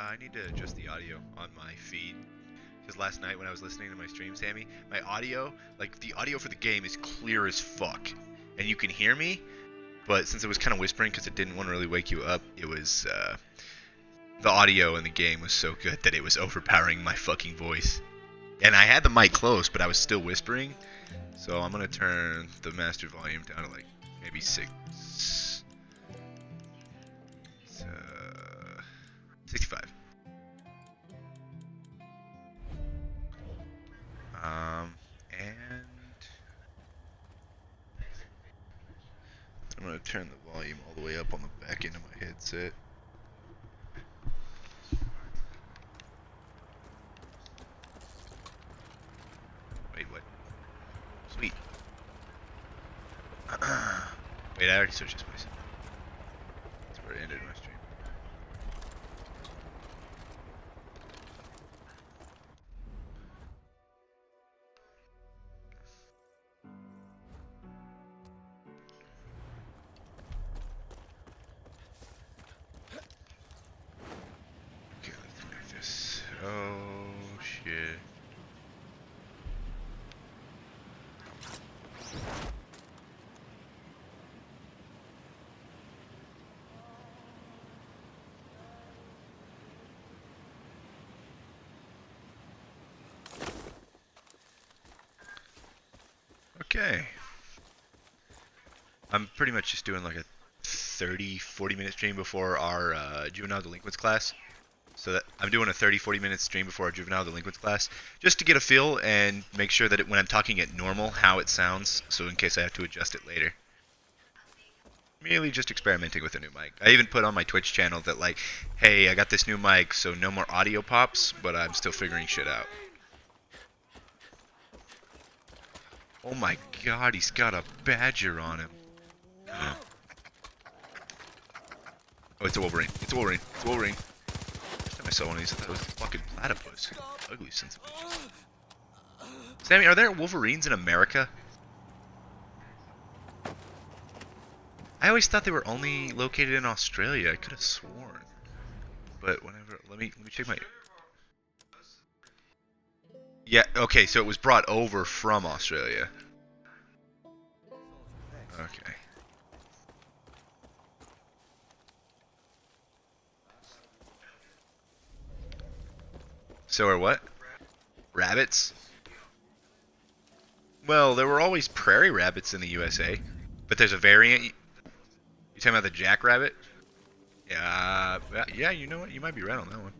I need to adjust the audio on my feed. Because last night when I was listening to my stream, Sammy, my audio, like the audio for the game is clear as fuck. And you can hear me, but since it was kind of whispering because it didn't want to really wake you up, it was, the audio in the game was so good that it was overpowering my fucking voice. And I had the mic close, but I was still whispering. So I'm going to turn the master volume down to like maybe 6. 65. And I'm going to turn the volume all the way up on the back end of my headset. Wait, what? Sweet. Wait, I already switched this place. That's where it ended my stream. Okay, let's make this. Oh, shit. Okay. I'm pretty much just doing like a 30-40 minute stream before our juvenile delinquents class. So that I'm doing a 30-40 minute stream before our juvenile delinquents class just to get a feel and make sure that when I'm talking at normal how it sounds, so in case I have to adjust it later. Merely just experimenting with a new mic. I even put on my Twitch channel that like, hey, I got this new mic, so no more audio pops, but I'm still figuring shit out. Oh my god, he's got a badger on him. Oh, it's a Wolverine. It's a Wolverine. It's a Wolverine. First time I saw one of these, I thought it was a fucking platypus. Ugly sense of bitch. Sammy, are there Wolverines in America? I always thought they were only located in Australia. I could have sworn. But whenever, let me check my... Yeah, okay, so it was brought over from Australia. Okay. So are what? Rabbits? Well, there were always prairie rabbits in the USA. But there's a variant. You talking about the jackrabbit? Yeah, you know what? You might be right on that one.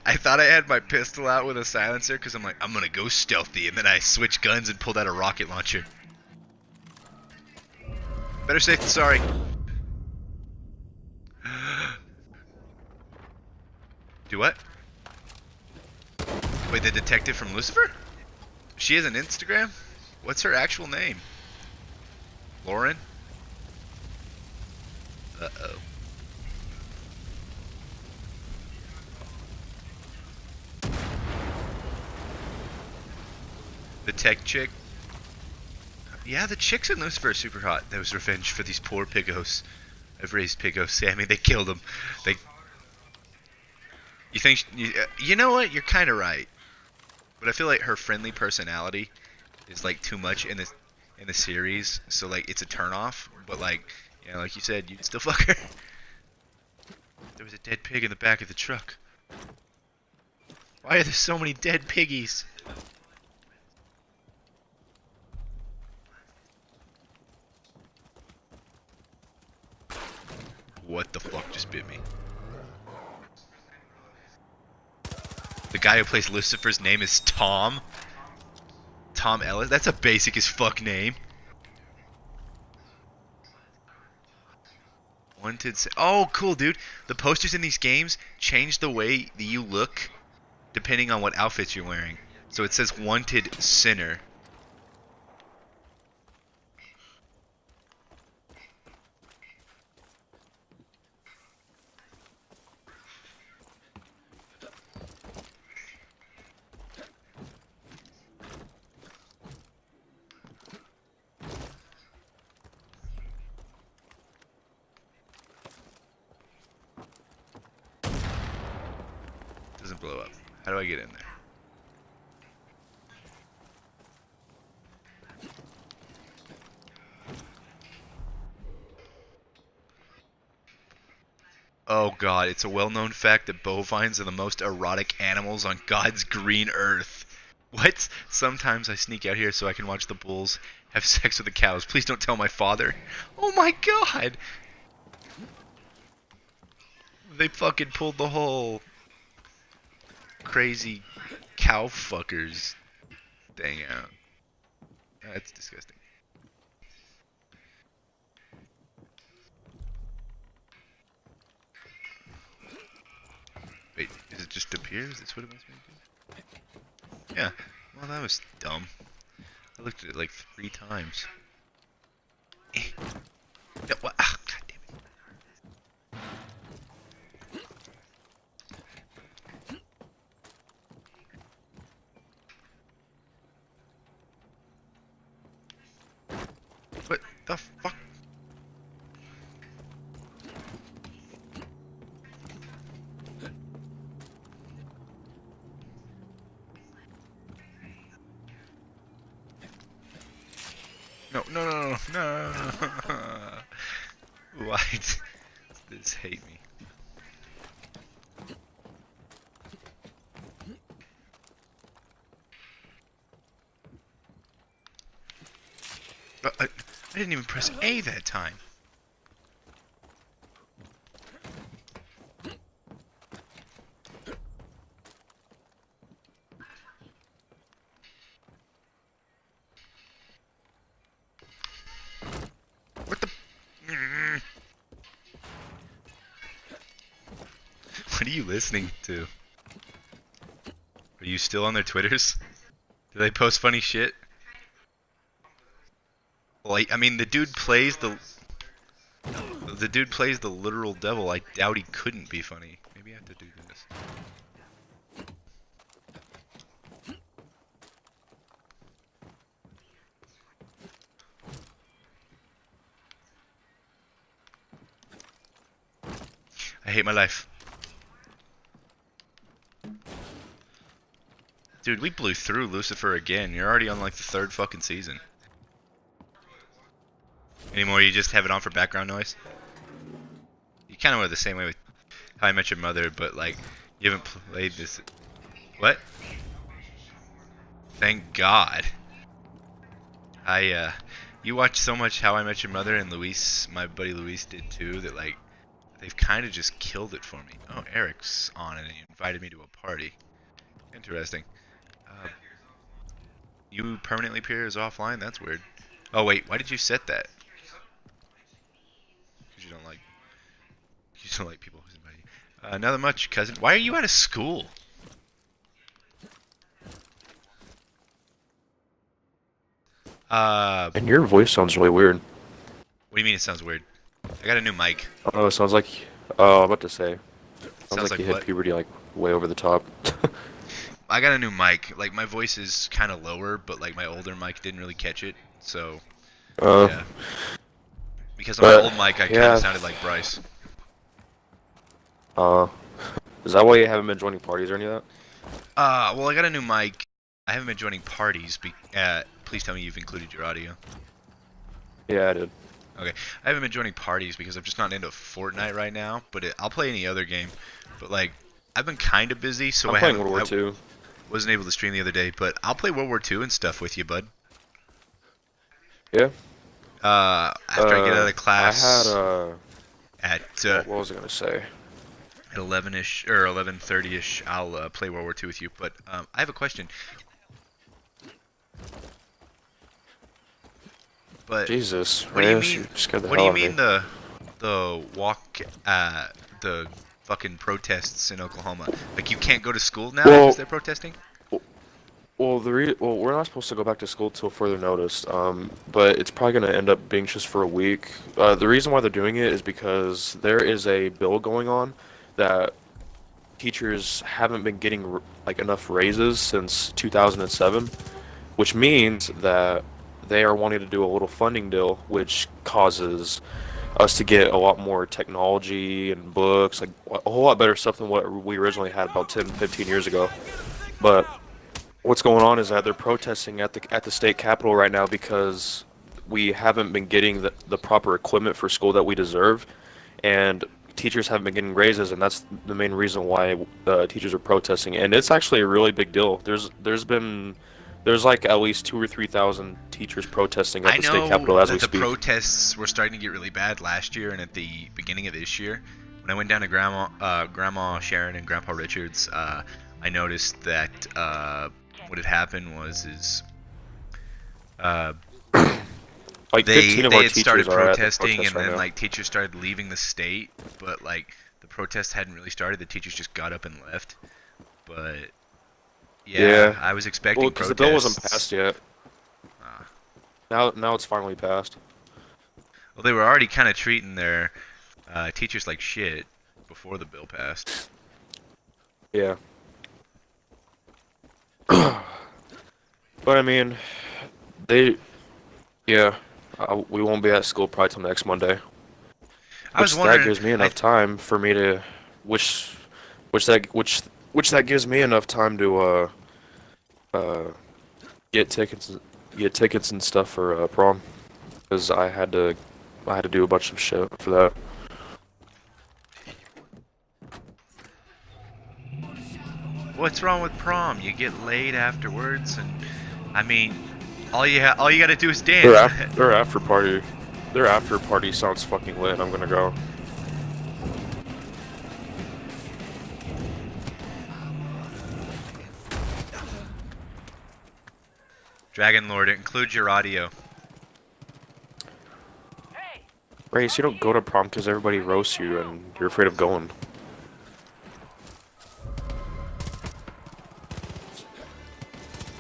I thought I had my pistol out with a silencer because I'm like, I'm gonna go stealthy, and then I switched guns and pulled out a rocket launcher. Better safe than sorry. Do what? Wait, the detective from Lucifer? She has an Instagram? What's her actual name? Lauren? Uh-oh. The tech chick? Yeah, the chicks in Lucifer are super hot. That was revenge for these poor pigos. I've raised pigos, Sammy. They killed them. You think... You know what? You're kind of right. But I feel like her friendly personality is like too much in the series, so like it's a turnoff. But like, you know, like you said, you'd still fuck her. There was a dead pig in the back of the truck. Why are there so many dead piggies? What the fuck just bit me? The guy who plays Lucifer's name is Tom. Tom Ellis? That's a basic as fuck name. Oh, cool, dude. The posters in these games change the way that you look depending on what outfits you're wearing. So it says Wanted Sinner. Doesn't blow up. How do I get in there? Oh god, it's a well-known fact that bovines are the most erotic animals on God's green earth. What? Sometimes I sneak out here so I can watch the bulls have sex with the cows. Please don't tell my father. Oh my god! They fucking pulled the whole crazy cow fuckers thing out. That's disgusting. Wait, does it just appear? Is this what it wants me to do? Yeah. Well, that was dumb. I looked at it like 3 times. No, what? Ah, God damn it. What the fuck? No, no, no, no, no. Why does this hate me? I didn't even press A that time. What the? What are you listening to? Are you still on their Twitters? Do they post funny shit? Like, I mean, the dude plays the literal devil. I doubt he couldn't be funny. Maybe I have to do this. I hate my life. Dude, we blew through Lucifer again. You're already on like the 3rd fucking season. Anymore, you just have it on for background noise? You kind of were the same way with How I Met Your Mother, but like, you haven't played this. What? Thank God. You watch so much How I Met Your Mother, and Luis, my buddy Luis did too, that like, they've kind of just killed it for me. Oh, Eric's on it, and he invited me to a party. Interesting. You permanently appear as offline? That's weird. Oh wait, why did you set that? Because you don't like people who's inviting you. Nothing much, cousin. Why are you out of school? And your voice sounds really weird. What do you mean it sounds weird? I got a new mic. Oh, it sounds like. Oh, I'm about to say. Sounds like you what? hit puberty like way over the top. I got a new mic. Like, my voice is kind of lower, but like my older mic didn't really catch it, so yeah. Because on my old mic, I kind of sounded like Bryce. Is that why you haven't been joining parties or any of that? Well, I got a new mic. I haven't been joining parties. Please tell me you've included your audio. Yeah, I did. Okay, I haven't been joining parties because I'm just not into Fortnite right now. But I'll play any other game. But like, I've been kind of busy, so I'm playing World War II. Wasn't able to stream the other day. But I'll play World War II and stuff with you, bud. Yeah. After I get out of class. I had at what was I gonna say? At 11ish or 11:30ish, I'll play World War II with you. But I have a question. But Jesus, what do you you mean? scared the What do hell you out of me. mean the walk the fucking protests in Oklahoma? Like you can't go to school now Well- because they're protesting? Well, we're not supposed to go back to school till further notice. But it's probably gonna end up being just for a week. The reason why they're doing it is because there is a bill going on that teachers haven't been getting like enough raises since 2007, which means that they are wanting to do a little funding deal, which causes us to get a lot more technology and books, like a whole lot better stuff than what we originally had about 10, 15 years ago. But what's going on is that they're protesting at the state capitol right now because we haven't been getting the proper equipment for school that we deserve, and teachers haven't been getting raises, and that's the main reason why teachers are protesting. And it's actually a really big deal. There's like at least 2 or 3 thousand teachers protesting at I the state know capitol as that we the speak. protests were starting to get really bad last year and at the beginning of this year. When I went down to Grandma Sharon and Grandpa Richards, I noticed that what had happened was Like they 15 of they our had started teachers are at the protesting, protest and right then now. like teachers started leaving the state, but like the protests hadn't really started. The teachers just got up and left. But yeah, Yeah, I was well, expecting because the bill wasn't protests. passed yet. Uh, Now it's finally passed. well, they were already kind of treating their teachers like shit before the bill passed. Yeah. But I mean, they, yeah, we won't be at school probably till next Monday, I was that wondering. gives me enough time for me to, which, which that gives me enough time to uh, get tickets and stuff for prom, because I had to do a bunch of shit for that. What's wrong with prom? You get laid afterwards, and I mean, all you gotta do is dance. Their after party, their after party sounds fucking lit. I'm gonna go. Dragon Lord, it includes your audio. Race, you don't go to prom because everybody roasts you and you're afraid of going.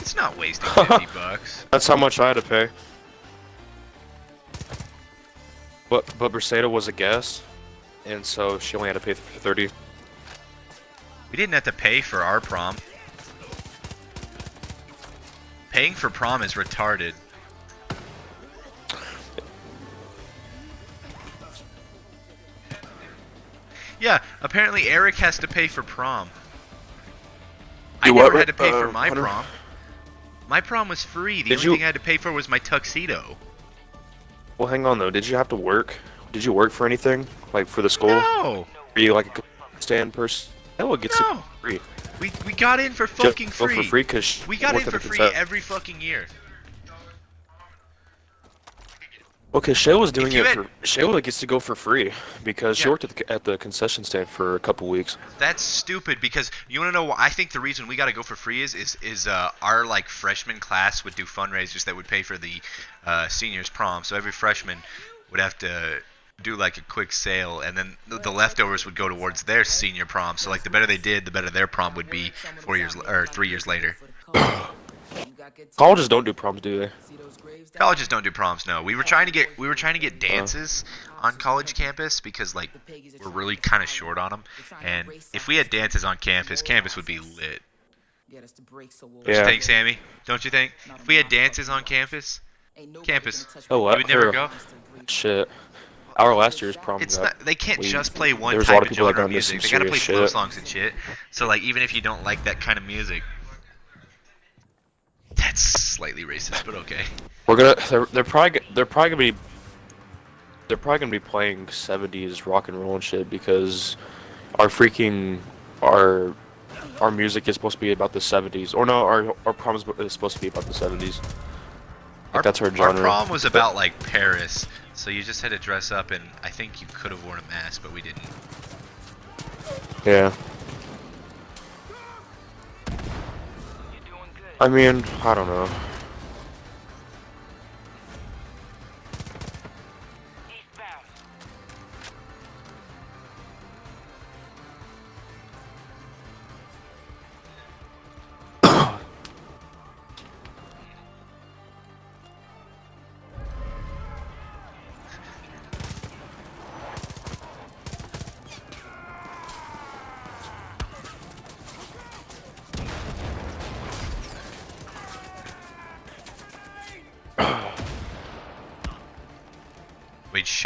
It's not wasting $50. That's how much I had to pay. But Briseida was a guest, and so she only had to pay for 30. We didn't have to pay for our prom. Paying for prom is retarded. Yeah, apparently Eric has to pay for prom. I never had to pay for my Hunter? prom. My prom was free. The Did only you- thing I had to pay for was my tuxedo. Well, hang on though. Did you have to work? Did you work for anything? Like for the school? No, Were you like a stand person? No, it gets no. it free. We got in for fucking Just go free. for free because We got in for free every fucking year. Okay, Shayla's doing If you it had- for. Shayla gets to go for free because she Yeah. worked at the concession stand for a couple weeks. That's stupid because you want to know what I think the reason we got to go for free is our like freshman class would do fundraisers that would pay for the seniors prom. So every freshman would have to do like a quick sale, and then the leftovers would go towards their senior prom. So like the better they did, the better their prom would be 4 years or 3 years later. Colleges don't do proms, do they? Colleges don't do proms. No, we were trying to get dances on college campus because like we're really kind of short on them, and if we had dances on campus, campus would be lit. Don't you Yeah. think, Sammy? Don't you think? If we had dances on campus, Oh, you what? would never go. Shit. Our last year's prom. It's not. They can't just play one there was a type lot of of people that genre got of into some music. They gotta play serious slow shit. songs and shit. So like even if you don't like that kind of music, that's slightly racist, but okay. We're gonna. They're probably gonna be playing 70s rock and roll and shit because our freaking our music is supposed to be about the 70s. Or no, our prom is supposed to be about the 70s. Like that's our genre. Our prom was about like Paris, so you just had to dress up, and I think you could have worn a mask, but we didn't. Yeah. I mean, I don't know.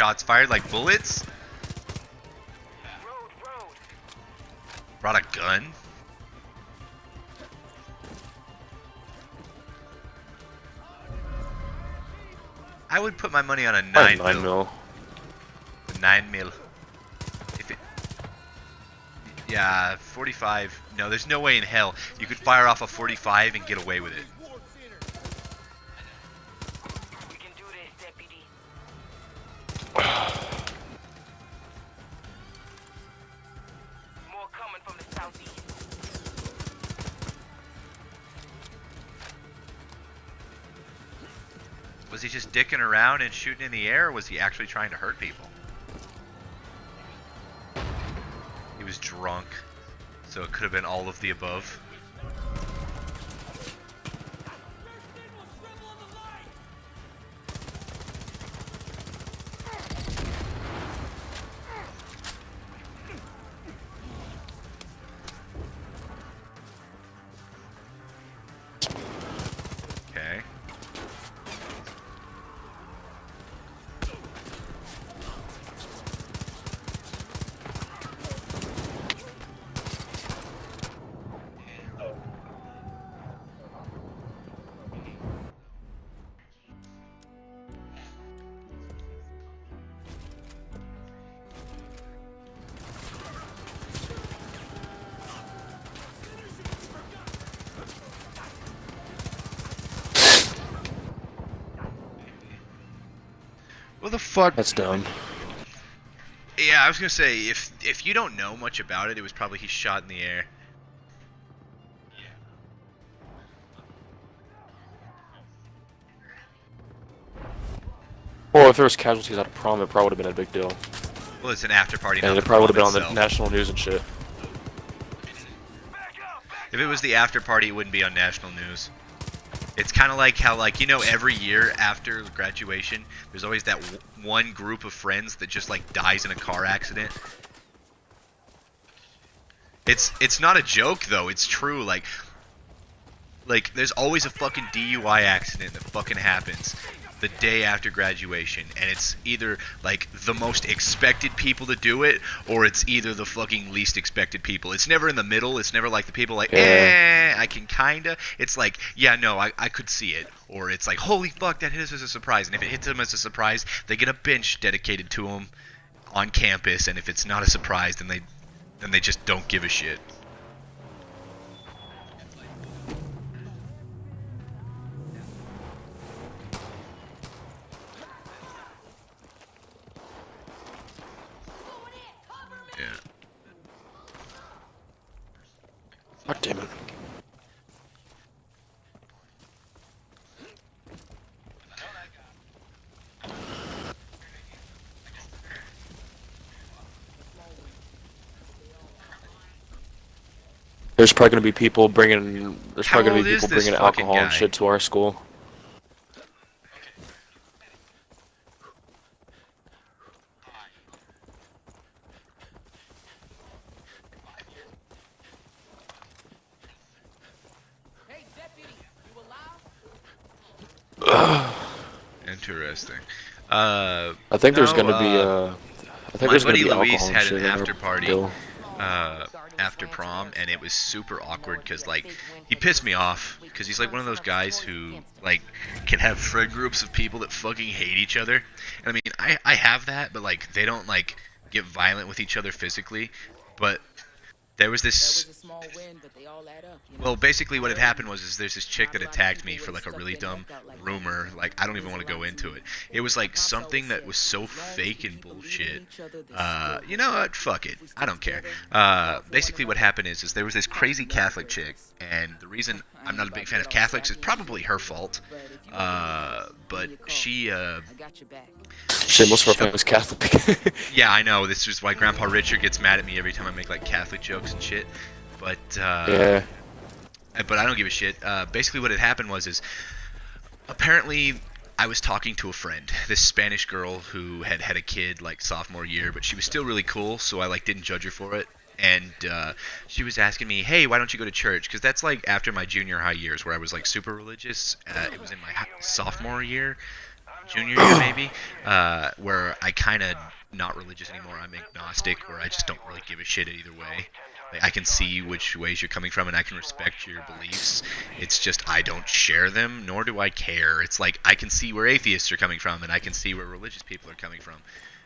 shots fired like bullets. Brought a gun. I would put my money on a 9 mil. The 9 mil. If it, yeah, 45. No, there's no way in hell you could fire off a 45 and get away with it. We can do this, deputy. More coming from the southeast. Was he just dicking around and shooting in the air, or was he actually trying to hurt people? He was drunk, so it could have been all of the above. Okay. What the fuck? That's dumb. Yeah, I was gonna say, if you don't know much about it, it was probably he shot in the air. Well, if there was casualties at a prom, it probably would have been a big deal. Well, it's an after party. And it probably would have been on the national news and shit. If it was the after party, it wouldn't be on national news. It's kind of like how, like, you know, every year after graduation, there's always that one group of friends that just, like, dies in a car accident. It's not a joke, though. It's true. Like, there's always a fucking DUI accident that fucking happens the day after graduation, and it's either like the most expected people to do it, or it's either the fucking least expected people. It's never in the middle. It's never like the people like, I can kinda. It's like, yeah, no, I could see it. Or it's like, holy fuck, that hit us as a surprise. And if it hits them as a surprise, they get a bench dedicated to them on campus. And if it's not a surprise, then they just don't give a shit. God damn it. There's probably gonna be people bringing. There's probably gonna be people bringing alcohol and shit to our school. Interesting. I think there's gonna be I think there's gonna be alcohol Luis and had shit an in our after party bill. after prom, and it was super awkward because, like, he pissed me off because he's like one of those guys who, like, can have friend groups of people that fucking hate each other. And I mean, I have that, but, like, they don't, like, get violent with each other physically. But there was this. Well, basically what had happened was there's this chick that attacked me for, like, a really dumb rumor. Like, I don't even want to go into it. It was like something that was so fake and bullshit. You know what? Fuck it. I don't care. Basically what happened is there was this crazy Catholic chick, and the reason I'm not a big fan of Catholics is probably her fault. But she Shit, most of our family's Catholic. yeah, I know. This is why Grandpa Richard gets mad at me every time I make, like, Catholic jokes and shit. But yeah. But I don't give a shit. Basically what had happened was apparently I was talking to a friend, this Spanish girl who had had a kid, like, sophomore year, but she was still really cool, so I, like, didn't judge her for it. And she was asking me, hey, why don't you go to church? Because that's, like, after my junior high years where I was, like, super religious. It was in my sophomore year. junior year maybe, where I kind of not religious anymore. I'm agnostic, where I just don't really give a shit either way. Like, I can see which ways you're coming from, and I can respect your beliefs. It's just I don't share them, nor do I care. It's like I can see where atheists are coming from, and I can see where religious people are coming from.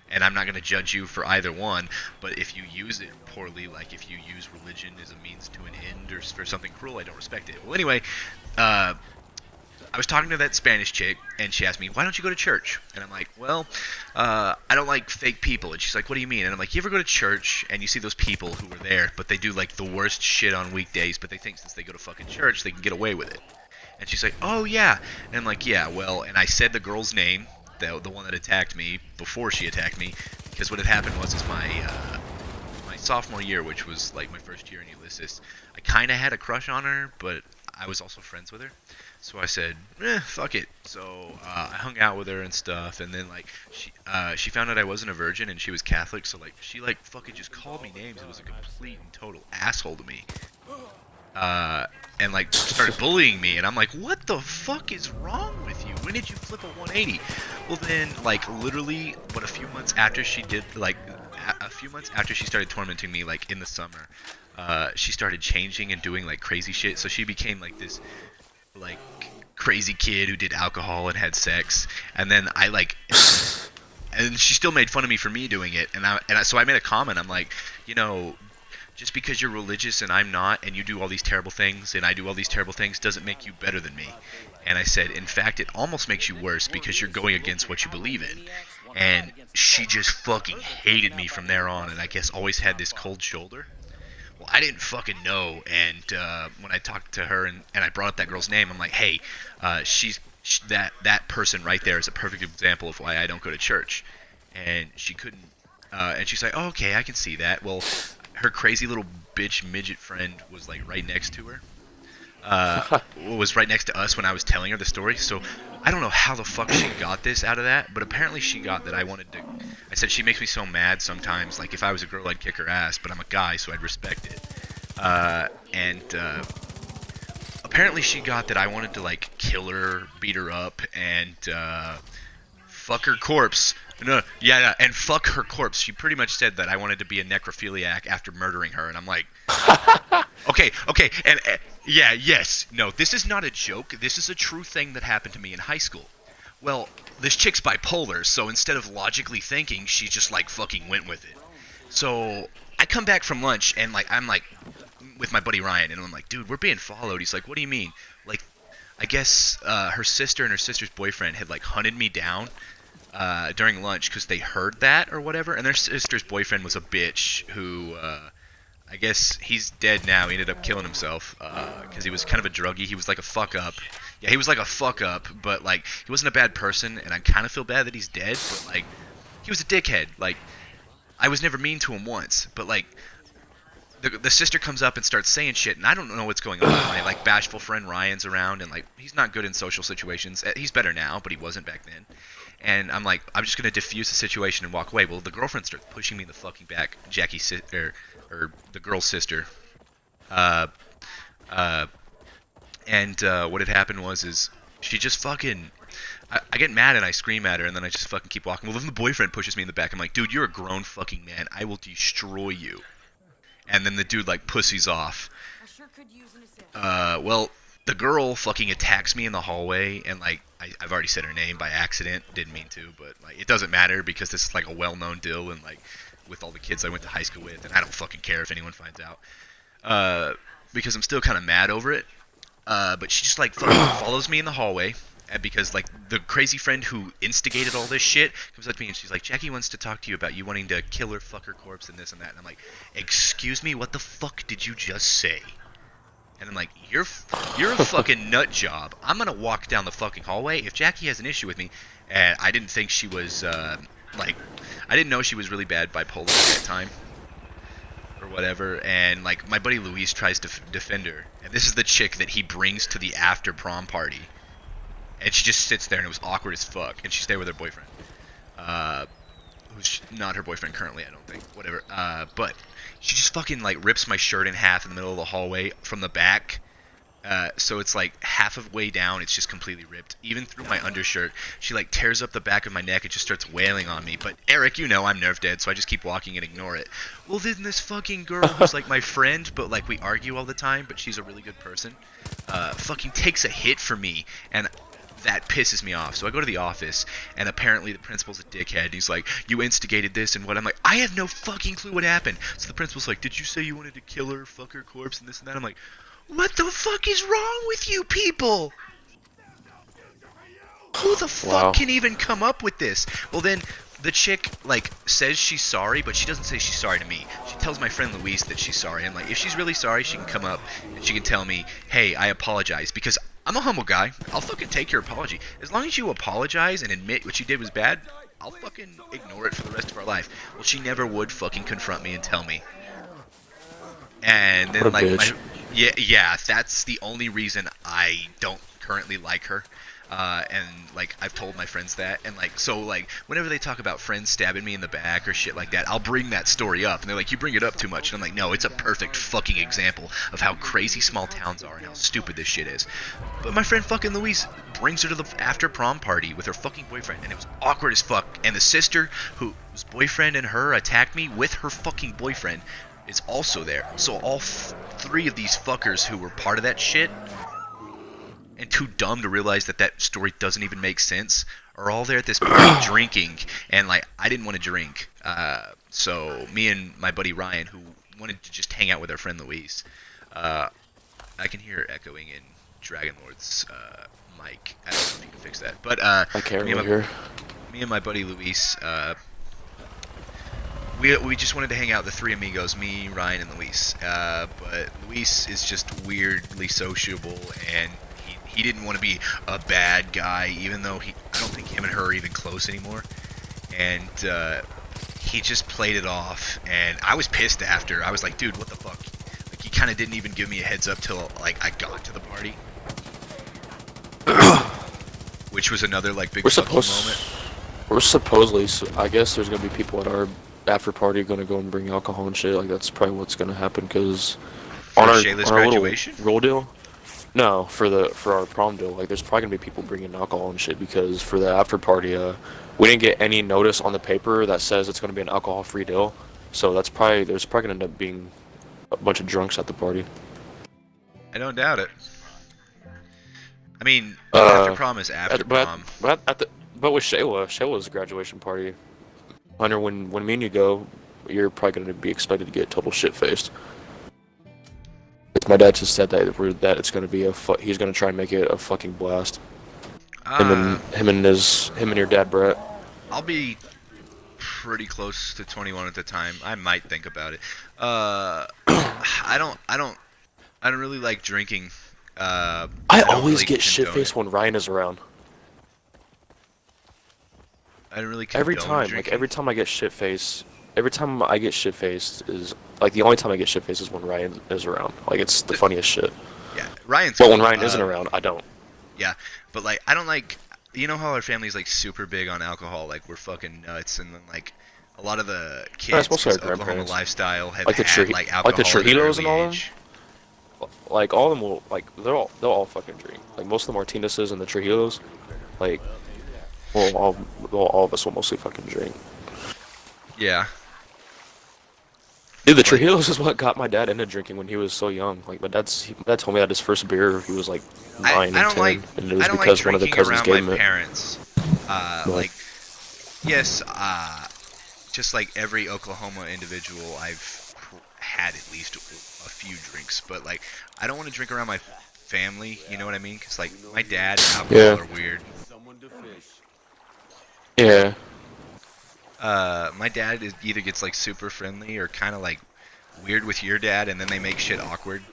And I'm not going to judge you for either one, but if you use it poorly, like if you use religion as a means to an end or for something cruel, I don't respect it. Well, anyway, I was talking to that Spanish chick, and she asked me, why don't you go to church? And I'm like, well, I don't like fake people. And she's like, what do you mean? And I'm like, you ever go to church, and you see those people who are there, but they do, like, the worst shit on weekdays, but they think since they go to fucking church, they can get away with it. And she's like, oh, yeah. And I'm like, yeah, well, and I said the girl's name, the one that attacked me, before she attacked me, because what had happened was my sophomore year, which was, like, my first year in Ulysses, I kind of had a crush on her, but I was also friends with her. So I said, fuck it. So I hung out with her and stuff, and then like she found out I wasn't a virgin and she was Catholic, so like she like fucking just called me names. It was a complete and total asshole to me. And like started bullying me, and I'm like, what the fuck is wrong with you? When did you flip a 180? Well then, like literally, a few months after she did, like a few months after she started tormenting me, like in the summer, she started changing and doing like crazy shit. So she became like this like crazy kid who did alcohol and had sex, and then I like and she still made fun of me for me doing it, so I made a comment. I'm like, you know, just because you're religious and I'm not, and you do all these terrible things and I do all these terrible things, doesn't make you better than me. And I said, in fact, it almost makes you worse because you're going against what you believe in. And she just fucking hated me from there on, and I guess always had this cold shoulder. Well, I didn't fucking know, and when I talked to her and I brought up that girl's name, I'm like, hey, that person right there is a perfect example of why I don't go to church. And she couldn't, and she's like, oh, okay, I can see that. Well, her crazy little bitch midget friend was like right next to her. Was right next to us when I was telling her the story. So I don't know how the fuck she got this out of that, but apparently she got that I wanted to. I said she makes me so mad sometimes. Like if I was a girl, I'd kick her ass, but I'm a guy, so I'd respect it. Apparently she got that I wanted to like kill her, beat her up, and fuck her corpse. No, yeah, and fuck her corpse. She pretty much said that I wanted to be a necrophiliac after murdering her, and I'm like, okay, and yeah, yes, no, this is not a joke. This is a true thing that happened to me in high school. Well, this chick's bipolar, so instead of logically thinking, she just like fucking went with it. So I come back from lunch, and like I'm like with my buddy Ryan, and I'm like, dude, we're being followed. He's like, what do you mean? Like, I guess her sister and her sister's boyfriend had like hunted me down during lunch because they heard that or whatever, and their sister's boyfriend was a bitch who I guess he's dead now. He ended up killing himself because he was kind of a druggie. He was like a fuck up. Yeah, he was like a fuck up, but like he wasn't a bad person, and I kind of feel bad that he's dead, but like he was a dickhead. Like I was never mean to him once, but like the sister comes up and starts saying shit, and I don't know what's going on. My like bashful friend Ryan's around, and like he's not good in social situations. He's better now, but he wasn't back then. And I'm like, I'm just gonna diffuse the situation and walk away. Well, the girlfriend starts pushing me in the fucking back. Jackie's or the girl's sister. What had happened was she just fucking. I get mad and I scream at her, and then I just fucking keep walking. Well, then the boyfriend pushes me in the back. I'm like, dude, you're a grown fucking man. I will destroy you. And then the dude like pussies off. I sure could use an assist. Well, the girl fucking attacks me in the hallway, and like I've already said her name by accident. Didn't mean to, but like it doesn't matter because this is like a well-known deal, and like with all the kids I went to high school with, and I don't fucking care if anyone finds out. Because I'm still kind of mad over it. But she just like fucking follows me in the hallway. And because like the crazy friend who instigated all this shit comes up to me and she's like, Jackie wants to talk to you about you wanting to kill her, fuck her corpse, and this and that. And I'm like, excuse me, what the fuck did you just say? And I'm like, you're a fucking nut job. I'm gonna walk down the fucking hallway. If Jackie has an issue with me, and I didn't think she was I didn't know she was really bad bipolar at that time or whatever. And like my buddy Luis tries to defend her, and this is the chick that he brings to the after prom party. And she just sits there, and it was awkward as fuck. And she stayed with her boyfriend, who's not her boyfriend currently, I don't think. Whatever. But she just fucking like rips my shirt in half in the middle of the hallway from the back, So it's like half of way down, it's just completely ripped. Even through my undershirt, she like tears up the back of my neck and just starts wailing on me. But Eric, you know I'm nerve dead, so I just keep walking and ignore it. Well, then this fucking girl who's like my friend, but like we argue all the time, but she's a really good person, fucking takes a hit for me, and that pisses me off. So I go to the office, and apparently the principal's a dickhead. He's like, you instigated this and what? I'm like, I have no fucking clue what happened. So the principal's like, did you say you wanted to kill her, fuck her corpse, and this and that? I'm like, what the fuck is wrong with you people? Who the fuck can even come up with this? Well then, the chick, like, says she's sorry, but she doesn't say she's sorry to me. She tells my friend Louise that she's sorry. I'm like, if she's really sorry, she can come up and she can tell me, hey, I apologize. Because I'm a humble guy. I'll fucking take your apology. As long as you apologize and admit what you did was bad, I'll fucking ignore it for the rest of our life. Well, she never would fucking confront me and tell me. And then, like, yeah, that's the only reason I don't currently like her. And like I've told my friends that, and like so like whenever they talk about friends stabbing me in the back or shit like that, I'll bring that story up, and they're like, you bring it up too much, and I'm like, no, it's a perfect fucking example of how crazy small towns are and how stupid this shit is. But my friend fucking Louise brings her to the after prom party with her fucking boyfriend, and it was awkward as fuck. And the sister whose boyfriend and her attacked me with her fucking boyfriend is also there. So all three of these fuckers who were part of that shit and too dumb to realize that that story doesn't even make sense are all there at this party drinking, and like I didn't want to drink, so me and my buddy Ryan, who wanted to just hang out with our friend Louise, I can hear echoing in Dragon Lord's mic. I don't know if you can fix that, but I can't really hear. Me and my buddy Luis, we just wanted to hang out, the three amigos, me, Ryan, and Luis. But Luis is just weirdly sociable, and he didn't want to be a bad guy, even though I don't think him and her are even close anymore. And he just played it off, and I was pissed after. I was like, dude, what the fuck? Like, he kind of didn't even give me a heads up till like I got to the party. Which was another like big fucking moment. We're supposedly, I guess there's gonna be people at our after party gonna go and bring alcohol and shit. Like that's probably what's gonna happen, because on our graduation little roll deal. No, for our prom deal, like there's probably gonna be people bringing alcohol and shit, because for the after party, we didn't get any notice on the paper that says it's gonna be an alcohol-free deal. So there's probably gonna end up being a bunch of drunks at the party. I don't doubt it. I mean, after prom is after prom. But with Shayla's graduation party, Hunter, when me and you go, you're probably gonna be expected to get total shit-faced. My dad just said that it's gonna be he's gonna try and make it a fucking blast. Him and your dad, Brett. I'll be pretty close to 21 at the time. I might think about it. I don't really like drinking. I always really get shit-faced when Ryan is around. I don't really every time, drinking. like every time I get shit-faced. Every time I get shit-faced is, like, the only time I get shit-faced is when Ryan is around. Like, it's the funniest shit. Yeah, Ryan's But when Ryan isn't around, I don't. Yeah, but, like, I don't like, you know how our family's, like, super big on alcohol? Like, we're fucking nuts, and then, like, a lot of the kids, because Oklahoma lifestyle, have like had, like, alcohol like the Trujillos and all them? Like, all of them will, like, they'll all fucking drink. Like, most of the Martinez's and the Trujillos, like, all of us will mostly fucking drink. Yeah. Dude, the Trujillos is what got my dad into drinking when he was so young. Like, my dad told me that his first beer, he was like 9 and 10, and it was because one of the cousins gave him it. Parents. Like, yes, just like every Oklahoma individual, I've had at least a few drinks, but like, I don't want to drink around my family. You know what I mean? Because like, my dad and alcohol are weird. Yeah. My dad either gets like super friendly or kind of like weird with your dad, and then they make shit awkward.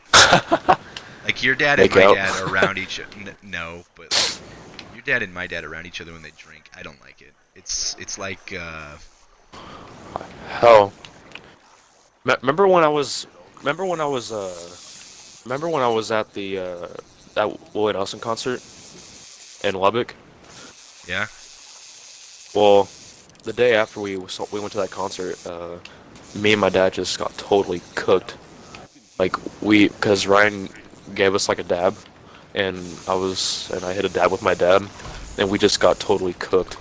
Like your dad and my dad are around each other. No, but like, your dad and my dad are around each other when they drink. I don't like it. It's like hell. Remember when I was at the that Willie Nelson concert in Lubbock? Yeah. Well, the day after we went to that concert, me and my dad just got totally cooked. Like because Ryan gave us like a dab, and I hit a dab with my dad, and we just got totally cooked.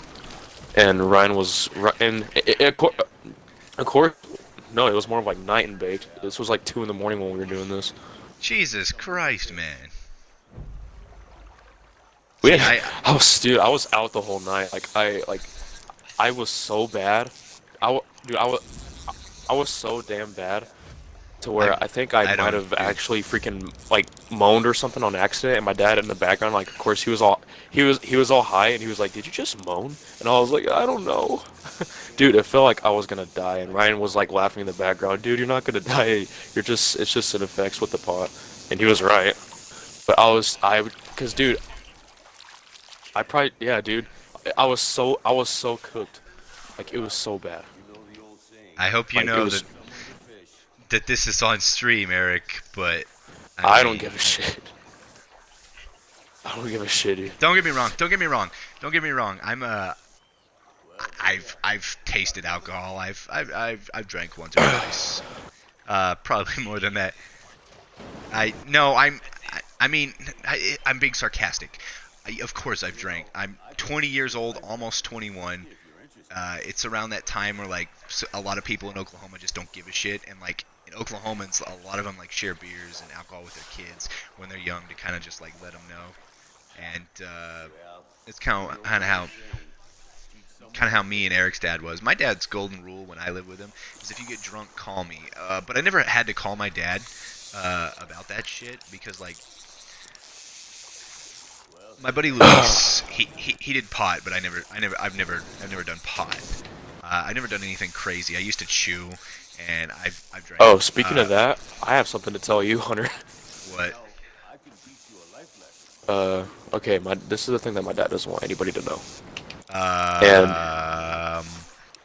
And Ryan was and of course, no, it was more of like night and baked. This was like 2 in the morning when we were doing this. Jesus Christ, man. We See, had, I was out the whole night. I was so bad. Dude, I was so damn bad to where I've, I think I I might don't, have dude. actually freaking like moaned or something on accident. And my dad in the background, like, of course, he was all high, and he was like, "Did you just moan?" And I was like, "I don't know." Dude, it felt like I was gonna die, and Ryan was like laughing in the background. Dude, you're not gonna die. It's just an effects with the pot. And he was right. But cause dude, yeah, dude, I was so cooked. Like, it was so bad. I hope you Like, it know was, that this is on stream, Eric. But I I don't mean, give a shit. I don't give a shit, dude. don't get me wrong. Don't get me wrong. Don't get me wrong. I've tasted alcohol. I've drank once or twice. Probably more than that. I mean, I'm being sarcastic. Of course I've drank. I'm 20 years old, almost 21. It's around that time where like a lot of people in Oklahoma just don't give a shit, and like in Oklahomans, a lot of them like share beers and alcohol with their kids when they're young to kind of just like let them know. And it's kind of how me and Eric's dad was. My dad's golden rule when I lived with him is if you get drunk, call me. But I never had to call my dad about that shit because like my buddy Luis, he did pot, but I've never done pot. I've never done anything crazy. I used to chew, and I've drank. Oh, speaking of that, I have something to tell you, Hunter. What? Okay, this is the thing that my dad doesn't want anybody to know. And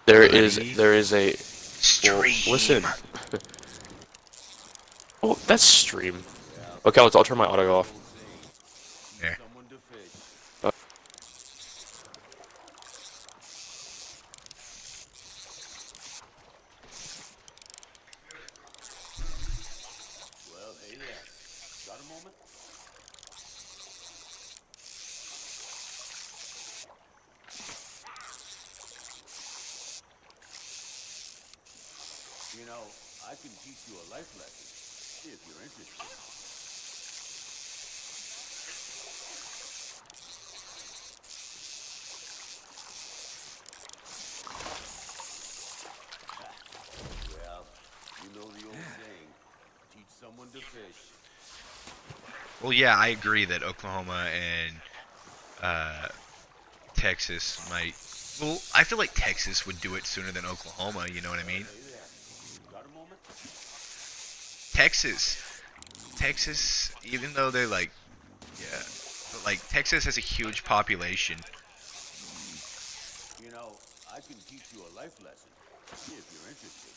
Buddy? there is a Stream. well, listen. Oh, that's stream. Okay, I'll turn my audio off. There. Uh, You know, I can teach you a life lesson if you're interested. Well, you know the old saying, teach someone to fish. Well, yeah, I agree that Oklahoma and Texas might. Well, I feel like Texas would do it sooner than Oklahoma. You know what I mean? Got a moment? Texas, even though they're like, yeah, but like Texas has a huge population. You know, I can teach you a life lesson if you're interested.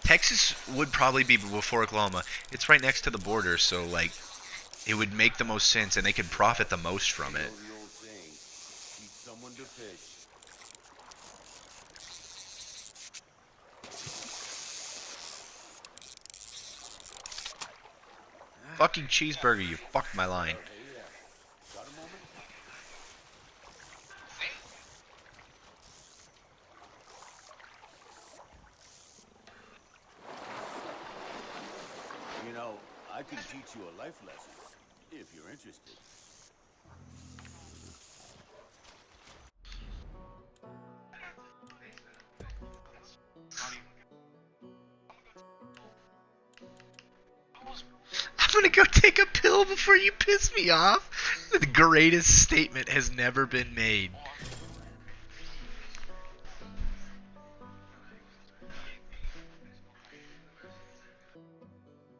Texas would probably be before Oklahoma. It's right next to the border, so like, it would make the most sense, and they could profit the most from You it. know the old saying, teach someone to fish. Fucking cheeseburger, you fucked my line. Got a moment? You know, I can teach you a life lesson if you're interested. I'm gonna go take a pill before you piss me off. The greatest statement has never been made.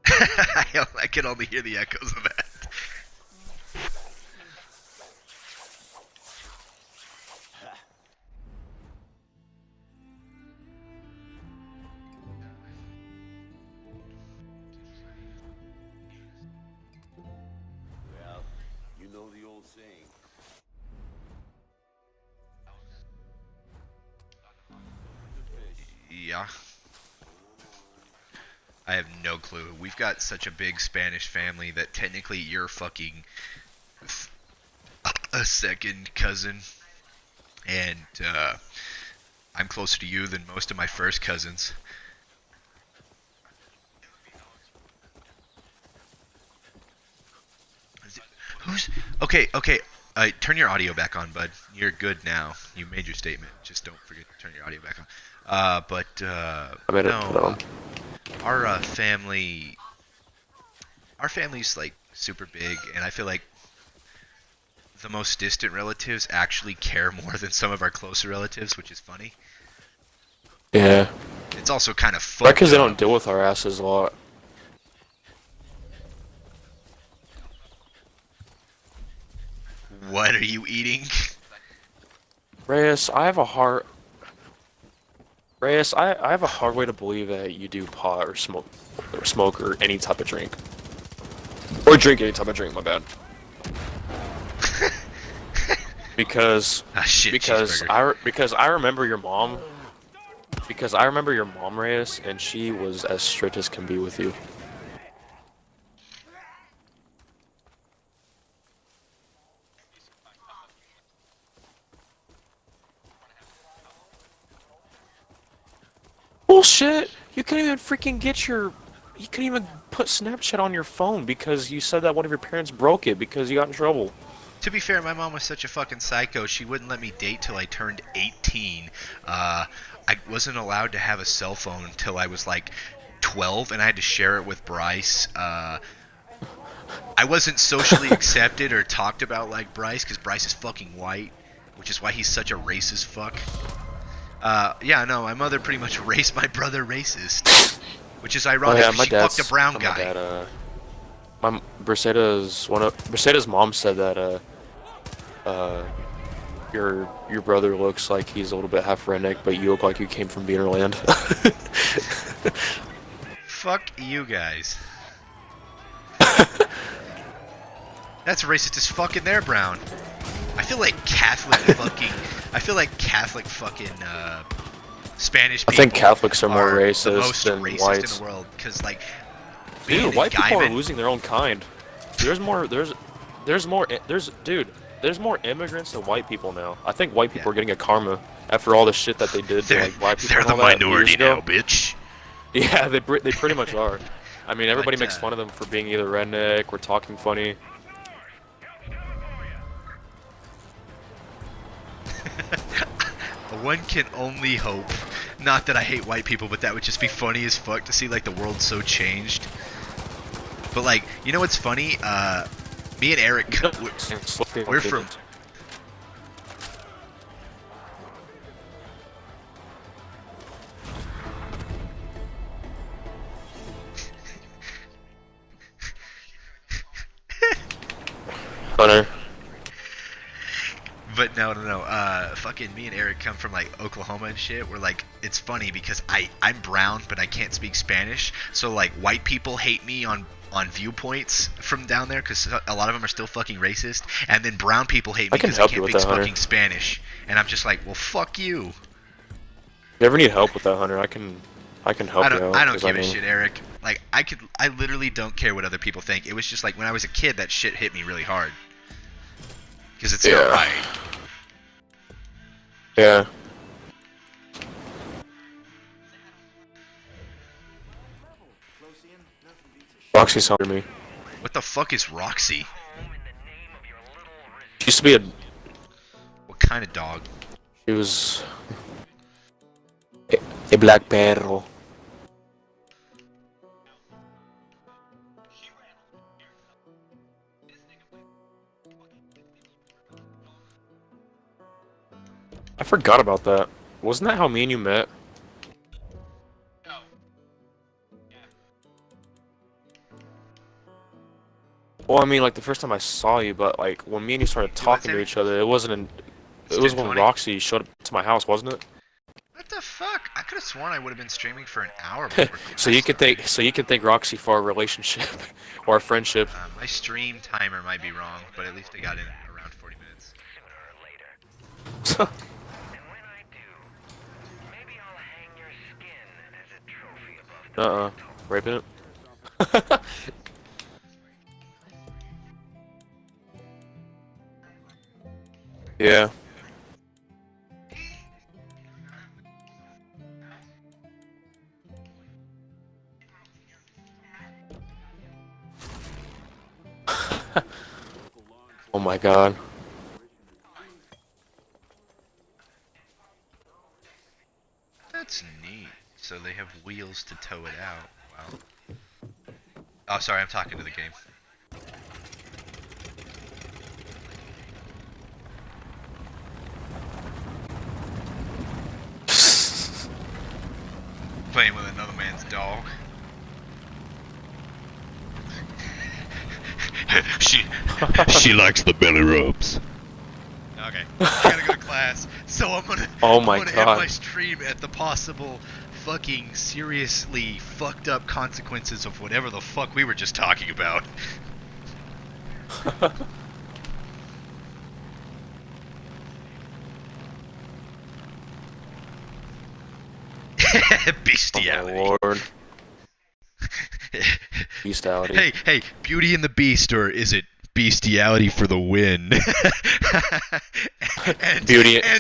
I can only hear the echoes of that. Well, you know the old saying. Yeah. I have no clue. We've got such a big Spanish family that technically you're fucking a second cousin, and I'm closer to you than most of my first cousins. Who's okay? Okay, turn your audio back on, bud. You're good now. You made your statement. Just don't forget to turn your audio back on. I made it No, put on. our family, our family's like super big, and I feel like the most distant relatives actually care more than some of our closer relatives, which is funny. Yeah. It's also kind of Right, fucked because they up. don't deal with our asses a lot. What are you eating? Reyes, I have a hard way to believe that you do pot or smoke or any type of drink. Or drink any type of drink, my bad. Because Ah, shit, because cheeseburger. I remember your mom. Because I remember your mom, Reyes, and she was as strict as can be with you. Bullshit! You couldn't even freaking get your... You couldn't even put Snapchat on your phone because you said that one of your parents broke it because you got in trouble. To be fair, my mom was such a fucking psycho. She wouldn't let me date till I turned 18. I wasn't allowed to have a cell phone until I was like 12, and I had to share it with Bryce. I wasn't socially accepted or talked about like Bryce because Bryce is fucking white, which is why he's such a racist fuck. Yeah, no, my mother pretty much raised my brother racist, which is Oh ironic yeah, because my she fucked dad's... a brown My guy. dad, Briseda's mom said that, your brother looks like he's a little bit half redneck, but you look like you came from Beanerland. Fuck you guys. That's racist as fuck, and they're brown. I feel like Catholic fucking Spanish I people think Catholics are more the racist most than racist whites. in the world, because like being Dude, a white people are guyman, losing their own kind. There's more immigrants than white people now. I think white people yeah, are getting a karma after all the shit that they did to like black people they're and the all that years minority now, ago. bitch. Yeah, they pretty much are. I mean, everybody But makes fun of them for being either redneck or talking funny. one can only hope. Not that I hate white people, but that would just be funny as fuck to see like the world so changed. But like, you know what's funny? Me and Eric, we're from. Hunter. But no. Fucking me and Eric come from like Oklahoma and shit. We're like, it's funny because I'm brown, but I can't speak Spanish. So like, white people hate me on viewpoints from down there because a lot of them are still fucking racist, and then brown people hate me because I can't speak fucking Spanish. And I'm just like, well, fuck you. If you ever need help with that, Hunter, I can help you out. I don't give a shit, Eric. Like I literally don't care what other people think. It was just like when I was a kid, that shit hit me really hard. Because it's not right. Yeah. Roxy's under me. What the fuck is Roxy? She used to be What kind of dog? She was a black perro. I forgot about that. Wasn't that how me and you met? Well, I mean, like the first time I saw you, but like when me and you started talking to each other, it wasn't in. It was when Roxy showed up to my house, wasn't it? What the fuck? I could have sworn I would have been streaming for an hour before. So you could thank Roxy for our relationship or our friendship. My stream timer might be wrong, but at least I got in around 40 minutes. And when I do, maybe I'll hang your skin as a trophy above the Uh-uh. mantle. Raping it? Yeah. Oh my god. That's neat. So they have wheels to tow it out. Wow. Oh, sorry, I'm talking to the game. Playing with another man's dog. she likes the belly rubs. Okay, I gotta go to class, so I'm gonna Oh I'm my gonna god. end my stream at the possible fucking seriously fucked up consequences of whatever the fuck we were just talking about. Bestiality. Oh my lord. Beastality. Hey, Beauty and the Beast, or is it bestiality for the win? and, Beauty. and